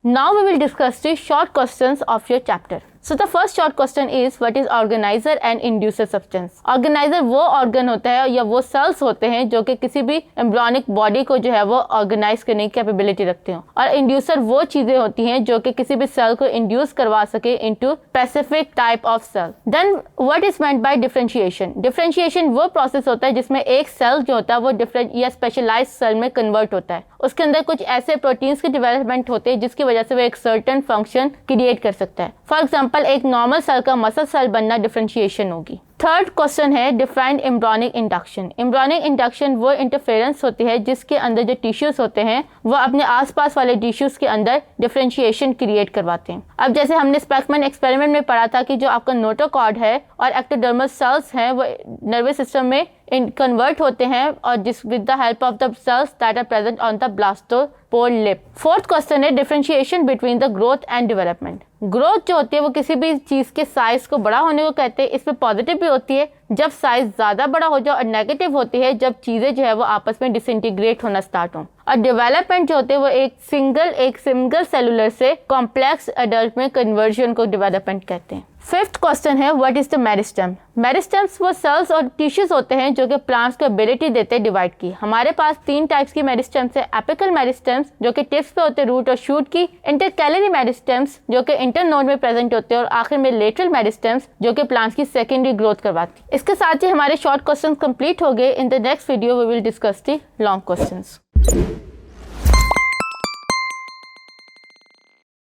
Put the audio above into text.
Now we will discuss the short questions of your chapter. So the first short question is what is organizer and inducer substance? Organizer वो organ होता है या वो sales होते हैं जो कि किसी भी एम्ब्रियोनिक बॉडी को जो है वो ऑर्गेनाइज करने की कैपेबिलिटी रखते हो, और इंड्यूसर वो चीजें होती हैं जो कि किसी भी सेल को इंड्यूस करवा सके into specific type of cell. Then what is meant by differentiation? Differentiation वो प्रोसेस होता है जिसमें एक सेल जो होता है वो डिफरेंट या स्पेशलाइज्ड सेल में कन्वर्ट होता है. उसके अंदर कुछ ऐसे प्रोटीन्स के डेवलपमेंट होते हैं जिसकी वजह से वो एक सर्टेन फंक्शन क्रिएट कर सकता है. फॉर एग्जांपल एक नॉर्मल सेल का मसल सेल बनना डिफरेंशिएशन होगी. थर्ड क्वेश्चन है defined embryonic induction. Embryonic induction वो इंटरफेरेंस होती है जिसके अंदर जो टिश्यूज होते हैं वो अपने आसपास वाले टिश्यूज के अंदर डिफरेंशिएशन क्रिएट करवाते हैं. अब जैसे हमने स्पेकमैन एक्सपेरिमेंट में पढ़ा था कि जो आपका नोटोकॉर्ड है और एक्टोडर्मल सेल्स हैं वो नर्वस सिस्टम में कन्वर्ट होते हैं और जिस with the help of the cells that are present on the blastopore lip. Fourth question है differentiation between the growth and development. Growth जो होती है वो किसी भी चीज के साइज को बड़ा होने को कहते हैं. इसमें पॉजिटिव भी होती है जब साइज ज्यादा बड़ा हो जाए और नेगेटिव होती है जब चीजें जो है वो आपस में डिसइंटीग्रेट होना स्टार्ट हो. और डेवलपमेंट जो होते हैं वो एक सिंगल सेलुलर से कॉम्प्लेक्स एडल्ट में कन्वर्जन को डेवलपमेंट कहते हैं. फिफ्थ क्वेश्चन है what is the meristem? Meristems वो सेल्स और टिश्यूज होते हैं जो कि प्लांट्स को एबिलिटी देते हैं डिवाइड की. हमारे पास 3 टाइप्स की मेरिस्टेम्स है. एपिकल मेरिस्टेम्स जो कि टिप्स पे होते हैं रूट और शूट की, इंटरकैलरी मेरिस्टेम्स जो कि इंटरनोड में प्रेजेंट होते हैं, और आखिर में लेटरल मेरिस्टेम्स जो कि प्लांट्स की सेकेंडरी ग्रोथ करवाती है. इसके साथ ही हमारे शॉर्ट क्वेश्चन कंप्लीट हो गए. In the next video we will discuss the long questions.